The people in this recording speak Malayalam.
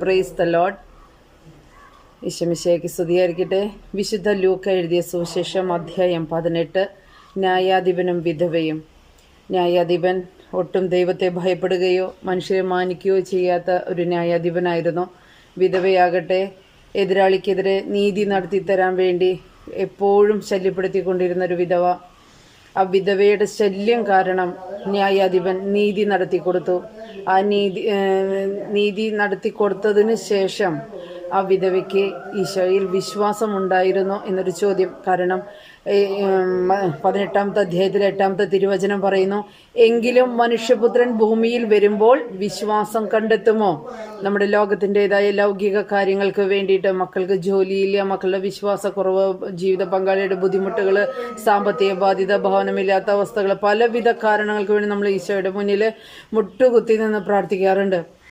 Praise the Lord. ഈശോമിശിഹായ്ക്ക് സ്തുതിയായിരിക്കട്ടെ. വിശുദ്ധ ലൂക്ക എഴുതിയ സുവിശേഷം അധ്യായം 18. ന്യായാധിപനും വിധവയും. ന്യായാധിപൻ ഒട്ടും ദൈവത്തെ ഭയപ്പെടുകയോ മനുഷ്യരെ മാനിക്കുകയോ ചെയ്യാത്ത ഒരു ന്യായാധിപനായിരുന്നു. വിധവയാകട്ടെ എതിരാളിക്കെതിരെ നീതി നടത്തിത്തരാൻ വേണ്ടി എപ്പോഴും ശല്യപ്പെടുത്തിക്കൊണ്ടിരുന്നൊരു വിധവ. ആ വിധവയുടെ ശല്യം കാരണം ന്യായാധിപൻ നീതി നടത്തിക്കൊടുത്തു. ആ നീതി നടത്തിക്കൊടുത്തതിന് ശേഷം ആ വിധവയ്ക്ക് ഈശോയിൽ വിശ്വാസമുണ്ടായിരുന്നോ എന്നൊരു ചോദ്യം. കാരണം 18-ാമത്തെ അധ്യായത്തിൽ 8-ാമത്തെ തിരുവചനം പറയുന്നു, എങ്കിലും മനുഷ്യപുത്രൻ ഭൂമിയിൽ വരുമ്പോൾ വിശ്വാസം കണ്ടെത്തുമോ? നമ്മുടെ ലോകത്തിൻ്റെതായ ലൗകിക കാര്യങ്ങൾക്ക് വേണ്ടിയിട്ട്, മക്കൾക്ക് ജോലിയില്ല, മക്കളുടെ വിശ്വാസക്കുറവ്, ജീവിത പങ്കാളിയുടെ ബുദ്ധിമുട്ടുകൾ, സാമ്പത്തിക ബാധ്യത, ഭവനമില്ലാത്ത അവസ്ഥകൾ, പലവിധ കാരണങ്ങൾക്ക് വേണ്ടി നമ്മൾ ഈശോയുടെ മുന്നിൽ മുട്ടുകുത്തി നിന്ന് പ്രാർത്ഥിക്കാറുണ്ട്.